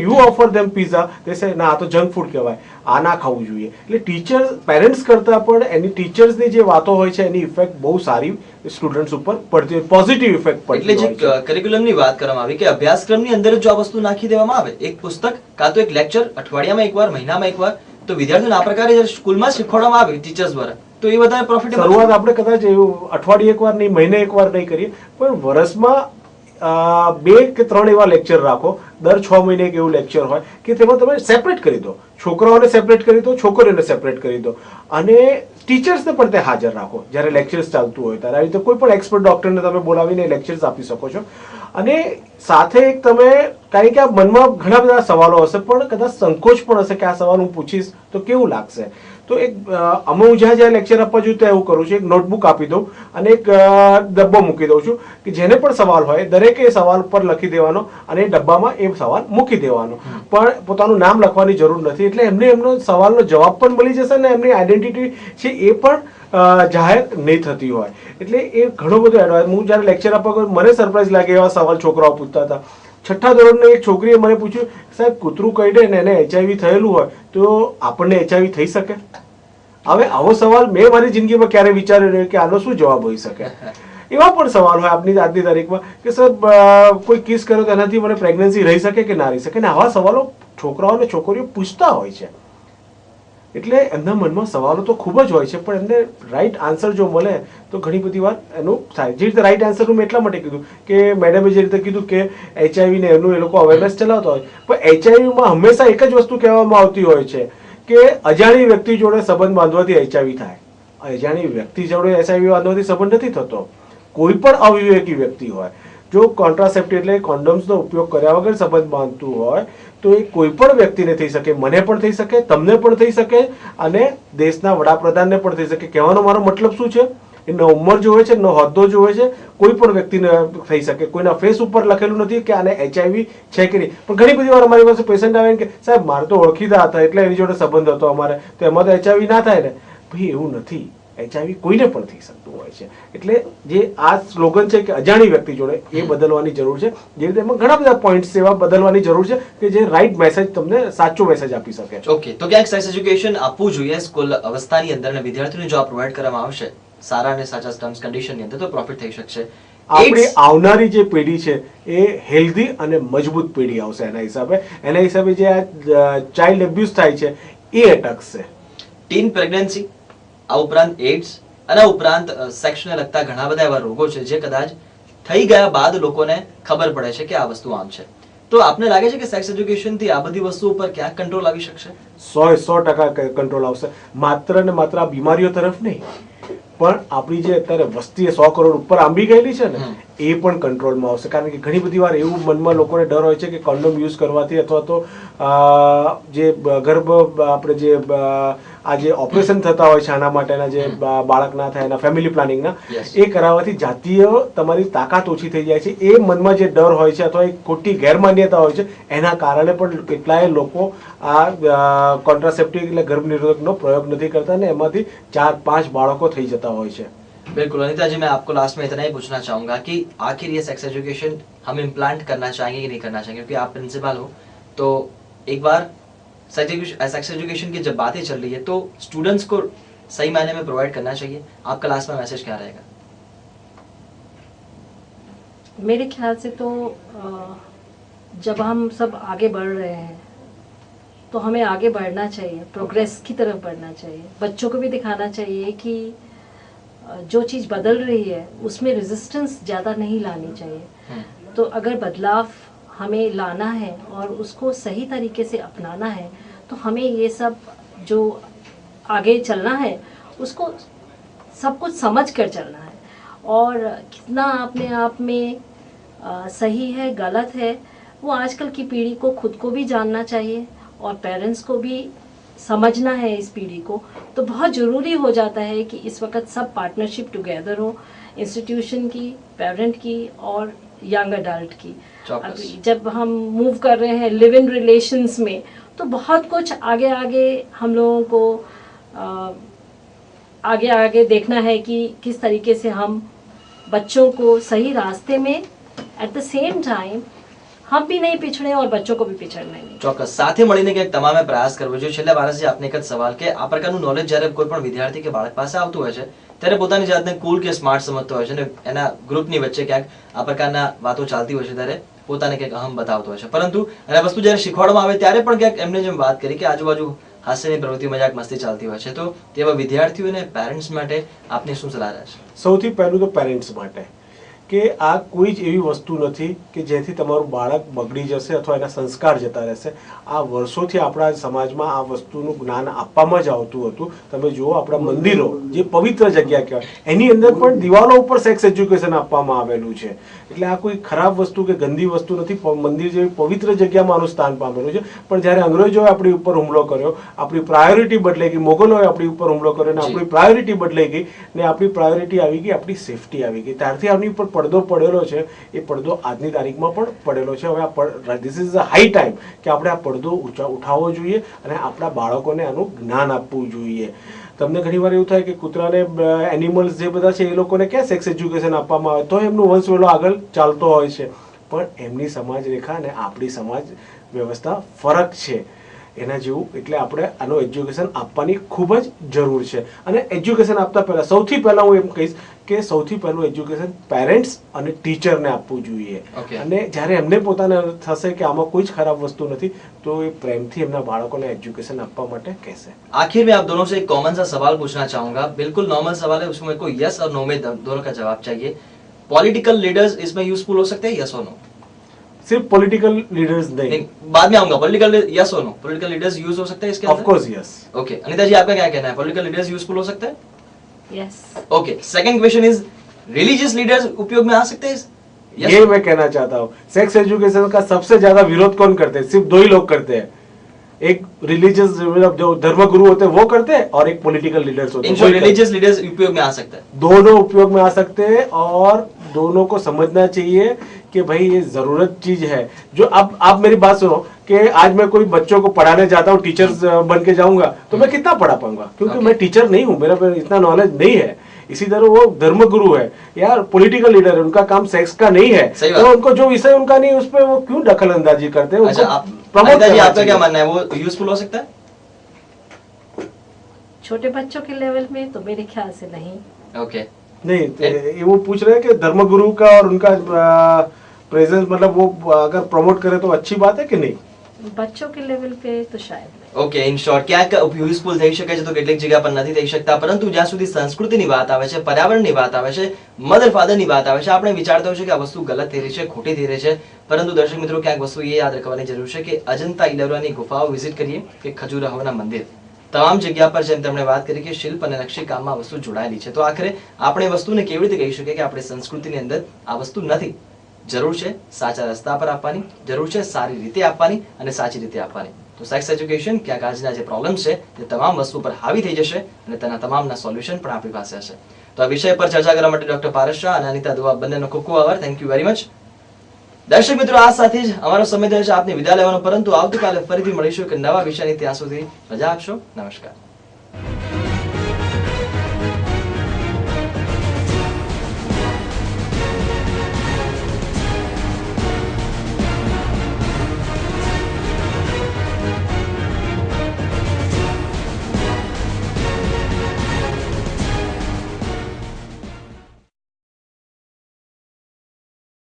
You offer them pizza, તે સે ના આ તો જંક ફૂડ કહેવાય, આ ના ખાવું જોઈએ. એટલે ટીચર્સ પેરેન્ટ્સ કરતાં પણ એની ટીચર્સની જે વાતો હોય છે એની ઇફેક્ટ બહુ સારી સ્ટુડન્ટ્સ ઉપર પડતી હોય, પોઝિટિવ ઇફેક્ટ પડતી હોય. એટલે જે કરિક્યુલમની વાત કરવામાં આવી કે અભ્યાસક્રમની અંદર જો આ વસ્તુ નાખી દેવામાં આવે, એક પુસ્તક કાં તો એક લેક્ચર અઠવાડિયામાં એકવાર, મહિનામાં એકવાર, તો વિદ્યાર્થીઓને આ પ્રકારે સ્કૂલમાં શીખવાડવામાં આવે ટીચર્સ દ્વારા, તો એ વધારે પ્રોફિટેબલ. શરૂઆત આપણે કદાચ એવું અઠવાડિયે એકવાર નહીં, મહિને એકવાર નહીં કરીએ, પણ વર્ષમાં 2 કે 3 એવા લેક્ચર રાખો. દર 6 મહિને એક એવું લેક્ચર હોય કે તેમાં તમે સેપરેટ કરી દો, છોકરાઓને સેપરેટ કરી દો, છોકરીઓને સેપરેટ કરી દો, અને ટીચર્સને પણ તે હાજર રાખો જ્યારે લેક્ચર્સ ચાલતું હોય ત્યારે. આવી રીતે કોઈ પણ એક્સપર્ટ ડોક્ટરને તમે બોલાવીને લેક્ચર્સ આપી શકો છો. અને સાથે એક તમે, કારણ કે આ મનમાં ઘણા બધા સવાલો હશે, પણ કદાચ સંકોચ પણ હશે કે આ સવાલ હું પૂછીશ તો કેવું લાગશે. તો એક અમે હું જ્યાં લેક્ચર આપવા જોઈએ ત્યાં એવું કરું છું, એક નોટબુક આપી દઉં અને એક ડબ્બો મૂકી દઉં છું કે જેને પણ સવાલ હોય દરેકે એ સવાલ પર લખી દેવાનો અને એ ડબ્બામાં એ સવાલ મૂકી દેવાનો. પણ પોતાનું નામ લખવાની જરૂર નથી, એટલે એમને એમનો સવાલનો જવાબ પણ મળી જશે અને એમની આઈડેન્ટિટી છે એ પણ જાહેર નહીં થતી હોય. એટલે એ ઘણો બધો એડવાન્સ. હું જ્યારે લેક્ચર આપવા ગયો મને સરપ્રાઈઝ લાગે એવા સવાલ છોકરાઓ પૂછતા હતા. 6ઠ્ઠા ધોરણની એક છોકરીએ મને પૂછ્યું, સાહેબ કૂતરું કરડે ને એને HIV થયેલું હોય તો આપણને HIV થઈ શકે? હવે આવો સવાલ મેં મારી જિંદગીમાં ક્યારે વિચાર્યો નહીં કે આનો શું જવાબ હોઈ શકે. એવા પણ સવાલ હોય આપની આજની તારીખમાં કે સાહેબ કોઈ કિસ કર્યો તો એનાથી મને પ્રેગ્નન્સી રહી શકે કે ના રહી શકે. અને આવા સવાલો છોકરાઓ અને છોકરીઓ પૂછતા હોય છે. એટલે એમના મનમાં સવાલો તો ખૂબ જ હોય છે, પણ એમને રાઈટ આન્સર જો મળે તો ઘણી બધી વાર એનું થાય. જે રીતે રાઈટ આન્સર મેં એટલા માટે કીધું કે મેડમે જે રીતે કીધું કે HIV ને એનું એ લોકો અવેરનેસ ચલાવતા હોય, પણ HIVમાં હંમેશા એક જ વસ્તુ કહેવામાં આવતી હોય છે કે અજાણી વ્યક્તિ જોડે સંબંધ બાંધવાથી HIV થાય. અજાણી વ્યક્તિ જોડે HIV બાંધવાથી સંબંધ નથી થતો. કોઈ પણ અવિવેકી વ્યક્તિ હોય જો કોન્ટ્રાસેપ્ટિવ એટલે કોન્ડોમ્સનો ઉપયોગ કર્યા વગર સંબંધ બાંધતું હોય તો એ કોઈ પણ વ્યક્તિને થઈ શકે, મને પણ થઈ શકે, તમને પણ થઈ શકે, અને દેશના વડાપ્રધાનને પણ થઈ શકે. કહેવાનો મારો મતલબ શું છે, એનો ઉંમર જોવે છે, એનો હોદ્દો જોવે છે, કોઈ પણ વ્યક્તિને થઈ શકે. કોઈના ફેસ ઉપર લખેલું નથી કે આને HIV છે કે નહીં. પણ ઘણી બધી વાર અમારી પાસે પેશન્ટ આવે કે સાહેબ મારે તો ઓળખીતા હતા એટલે એની જોડે સંબંધ હતો અમારે, તો એમાં તો HIV ના થાય ને. ભાઈ એવું નથી, HIV કોઈને પણ થઈ શકતું હોય છે. એટલે જે આ સ્લોગન છે કે અજાણી વ્યક્તિ જોડે, એ બદલવાની જરૂર છે. જે રીતે એમાં ઘણા બધા પોઈન્ટ્સ એવા બદલવાની જરૂર છે કે જે રાઈટ મેસેજ તમને સાચો મેસેજ આપી શકે. ઓકે, તો ક્યાંક સેક્સ એજ્યુકેશન આપવું જોઈએ સ્કૂલ અવસ્થાની અંદર, અને વિદ્યાર્થીઓને જો આ પ્રોવાઈડ કરવામાં આવશે સારા અને સાચા ટર્મ્સ કન્ડિશનની અંદર તો પ્રોફિટ થઈ શકશે. આપણી આવનારી જે પેઢી છે એ હેલ્ધી અને મજબૂત પેઢી આવશે. એના હિસાબે જે આ ચાઇલ્ડ એબ્યુઝ થાય છે એ અટકશે. ટીન પ્રેગ્નન્સી, આ ઉપરાંત એડ્સ, અને આ ઉપરાંત સેક્સને લગતા ઘણા બધા એવા રોગો છે જે કદાચ થઈ ગયા બાદ લોકોને ખબર પડે છે કે આ વસ્તુ આમ છે. તો આપને લાગે છે કે સેક્સ એજ્યુકેશન થી આ બધી વસ્તુ ઉપર ક્યાંક કંટ્રોલ આવી શકશે? 100% કંટ્રોલ આવશે. માત્ર ને માત્ર આ બીમારીઓ તરફ નહીં, પણ આપણી જે અત્યારે વસ્તી 100 કરોડ ઉપર આંબી ગયેલી છે ને એ પણ કંટ્રોલમાં આવશે. કારણ કે ઘણી બધી વાર એવું મનમાં લોકોને ડર હોય છે કે કોન્ડોમ યુઝ કરવાથી અથવા તો જે ગર્ભ આપણે જે આ જે ઓપરેશન થતા હોય છે આના માટેના જે બાળક ના થાય એના ફેમિલી પ્લાનિંગના, એ કરાવવાથી જાતીય તમારી તાકાત ઓછી થઈ જાય છે. એ મનમાં જે ડર હોય છે અથવા એક ખોટી ગેરમાન્યતા હોય છે એના કારણે પણ કેટલાય લોકો આ કોન્ટ્રાસેપ્ટિવ એટલે ગર્ભ નિરોધકનો પ્રયોગ નથી કરતા ને એમાંથી 4-5 બાળકો થઈ જતા હોય છે. बिल्कुल अनिता जी, मैं आपको लास्ट में इतना ही पूछना चाहूंगा कि आखिर ये सेक्स एजुकेशन हम इम्प्लांट करना चाहेंगे कि नहीं करना चाहेंगे, क्योंकि आप प्रिंसिपल हो तो एक बार सेक्स एजुकेशन की जब बातें चल रही है तो स्टूडेंट्स को सही मायने में प्रोवाइड करना चाहिए. आपका लास्ट में मैसेज क्या रहेगा? मेरे ख्याल से तो जब हम सब आगे बढ़ रहे हैं तो हमें आगे बढ़ना चाहिए, प्रोग्रेस की तरफ बढ़ना चाहिए. बच्चों को भी दिखाना चाहिए कि जो चीज़ बदल रही है उसमें रेजिस्टेंस ज़्यादा नहीं लानी चाहिए. तो अगर बदलाव हमें लाना है और उसको सही तरीके से अपनाना है तो हमें ये सब जो आगे चलना है उसको सब कुछ समझ कर चलना है. और कितना अपने आप में सही है गलत है वो आजकल की पीढ़ी को खुद को भी जानना चाहिए और पेरेंट्स को भी समझना है इस पीढ़ी को. तो बहुत ज़रूरी हो जाता है कि इस वक्त सब पार्टनरशिप टुगेदर हो, इंस्टीट्यूशन की, पेरेंट की और यंग अडल्ट की. अभी जब हम मूव कर रहे हैं लिव इन रिलेशंस में तो बहुत कुछ आगे आगे हम लोगों को आगे आगे देखना है कि किस तरीके से हम बच्चों को सही रास्ते में एट द सेम टाइम हम भी नहीं पिछड़े और बच्चों को भी पिछड़ने नहीं। ચોક્કસ સાથે મળીને કંઈક તમામે પ્રયાસ કરવો જોઈએ. છેલ્લે વારસજી આપને એક જ સવાલ કે આ પ્રકારનું નોલેજ જ્યારે કોઈ પણ વિદ્યાર્થી કે બાળક પાસે આવતું હોય છે ત્યારે પોતાની જાતને કુલ કે સ્માર્ટ સમજતો હોય છે અને એના ગ્રુપની વચ્ચે ક્યાંક આ પ્રકારના વાતો ચાલતી હોય છે ત્યારે પોતાને કંઈક અહમ બતાવતો હોય છે, પરંતુ આ વસ્તુ જ્યારે શીખવાડવામાં આવે ત્યારે પણ ક્યાંક એમને જેમ વાત કરી કે આજુબાજુ હાસ્યની પ્રવૃત્તિ મજાક મસ્તી ચાલતી હોય છે, તો તેવા વિદ્યાર્થીઓ અને પેરેન્ટ્સ માટે આપની શું સલાહ રહેશે? સૌથી પહેલું તો પેરેન્ટ્સ માટે કે આ કોઈ જ એવી વસ્તુ નથી કે જેથી તમારું બાળક બગડી જશે અથવા એના સંસ્કાર જતા રહેશે. આ વર્ષોથી આપણા સમાજમાં આ વસ્તુનું જ્ઞાન આપવામાં જ આવતું હતું. તમે જુઓ આપણા મંદિરો જે પવિત્ર જગ્યા કહેવાય એની અંદર પણ દિવાલો ઉપર સેક્સ એજ્યુકેશન આપવામાં આવેલું છે. એટલે આ કોઈ ખરાબ વસ્તુ કે ગંદી વસ્તુ નથી. મંદિર જેવી પવિત્ર જગ્યામાં આનું સ્થાન પામેલું છે. પણ જ્યારે અંગ્રેજોએ આપણી ઉપર હુમલો કર્યો, આપણી પ્રાયોરિટી બદલાઈ ગઈ, મોગલોએ આપણી ઉપર હુમલો કર્યો અને આપણી પ્રાયોરિટી બદલાઈ ગઈ ને આપણી પ્રાયોરિટી આવી ગઈ, આપણી સેફટી આવી ગઈ. ત્યારથી આની ઉપર પડદો પડેલો છે. એ પડદો આજની તારીખમાં પણ પડેલો છે. હવે this is a high time કે આપણે આ પડદો ઉઠાવવો જોઈએ અને આપણા બાળકોને આનું જ્ઞાન આપવું જોઈએ. તમને ઘણીવાર એવું થાય કે કૂતરાને એનિમલ્સ જે બધા છે એ લોકોને ક્યાં સેક્સ એજ્યુકેશન આપવામાં આવે તો એમનું વંશ વેલો આગળ ચાલતો હોય છે. પણ એમની સમાજ રેખા અને આપણી સમાજ વ્યવસ્થા ફરક છે એના જેવું. એટલે આપણે આનું એજ્યુકેશન આપવાની ખૂબ જ જરૂર છે. અને એજ્યુકેશન આપતા પહેલા સૌથી પહેલા હું એમ કહીશ કે સૌથી પહેલું એજ્યુકેશન પેરેન્ટ્સ અને ટીચરને આપવું જોઈએ. અને જ્યારે એમને પોતાને થશે કે આમાં કોઈ જ ખરાબ વસ્તુ નથી તો એ પ્રેમથી એમના બાળકોને एजुकेशन આપવા માટે કહેશે. आखिर में आप दोनों से एक कॉमन सा सवाल पूछना चाहूंगा, बिल्कुल नॉर्मल सवाल है, उसमें कोई यस और नो में दोनों का जवाब चाहिए. पॉलिटिकल लीडर्स इसमें यूजफुल हो सकते हैं, यस और नो? सिर्फ पॉलिटिकल लीडर्स नहीं, बाद में आऊंगा. पॉलिटिकल यस और नो, पॉलिटिकल लीडर्स यूज हो सकते हैं इसके of course yes. Okay, Anita ji आपका क्या कहना है? पॉलिटिकल लीडर्स यूजफुल हो सकते हैं? Yes. Okay, second question is religious leaders उपयोग में आ सकते हैं? Yes ये or no? मैं कहना चाहता हूँ. सेक्स एजुकेशन का सबसे ज्यादा विरोध कौन करते हैं? सिर्फ दो ही लोग करते हैं. एक रिलीजियस मतलब जो धर्मगुरु होते हैं वो करते हैं और एक पॉलिटिकल लीडर्स होते हैं. रिलीजियस लीडर्स उपयोग में आ सकता है. दोनों उपयोग में आ सकते हैं और दोनों को समझना चाहिए कि भाई ये जरूरत चीज है. जो अब आप मेरी बात सुनो कि आज मैं कोई बच्चों को पढ़ाने जाता हूँ, टीचर बन के जाऊंगा तो मैं कितना पढ़ा पाऊंगा क्योंकि मैं टीचर नहीं हूँ, मेरा इतना नॉलेज नहीं है. इसी तरह वो धर्मगुरु है यार, पॉलिटिकल लीडर है, उनका काम सेक्स का नहीं है तो उनको जो विषय उनका नहीं उस पर वो क्यों दखल अंदाजी करते हैं? अच्छा, आपका क्या मानना है, वो यूजफुल हो सकता है? छोटे बच्चों के लेवल में तो मेरे ख्याल से नहीं. ओके, नहीं ये वो पूछ रहे हैं कि धर्मगुरु का और उनका प्रेजेंस मतलब वो अगर प्रमोट करे तो अच्छी बात है कि नहीं? बच्चों के लेवल पे तो शायद नहीं. ઓકે, ઇન શોર્ટ ક્યાંક યુઝફુલ થઈ શકે છે તો કેટલીક જગ્યા પર નથી થઈ શકતા, પરંતુ જ્યાં સુધી સંસ્કૃતિની વાત આવે છે, પર્યાવરણની વાત આવે છે, મધર ફાધરની વાત આવે છે, આપણે વિચારતા હોય છે કે આ વસ્તુ ગલત થઈ રહી છે, ખોટી થઈ રહી છે, પરંતુ દર્શક મિત્રો ક્યાંક વસ્તુ એ યાદ રાખવાની જરૂર છે કે અજંતા ઇલોરાની ગુફાઓ વિઝિટ કરીએ કે ખજુરાહોના મંદિર, તમામ જગ્યા પર જેમ તેમણે વાત કરી કે શિલ્પ અને નકશી કામમાં વસ્તુ જોડાયેલી છે. તો આખરે આપણે વસ્તુને કેવી રીતે કહી શકીએ કે આપણી સંસ્કૃતિની અંદર આ વસ્તુ નથી? જરૂર છે સાચા રસ્તા પર આપવાની, જરૂર છે સારી રીતે આપવાની અને સાચી રીતે આપવાની. તો સેક્સ એજ્યુકેશન ક્યાંક આજના જે પ્રોબ્લેમ છે તે તમામ વસ્તુ પર હાવી થઈ જશે અને તેના તમામના સોલ્યુશન પણ આપણી પાસે હશે. તો આ વિષય પર ચર્ચા કરવા માટે ડોક્ટર પારસ શાહ અને અનિતા દુઆ બંનેનો ખૂબ ખૂબ આભાર. Thank you very much. દર્શક મિત્રો, આ સાથે જ અમારો સમય થયો છે આપની વિદાય લેવાનો, પરંતુ આવતીકાલે ફરીથી મળીશું એક નવા વિષયની. ત્યાં સુધી રજા આપશો. નમસ્કાર.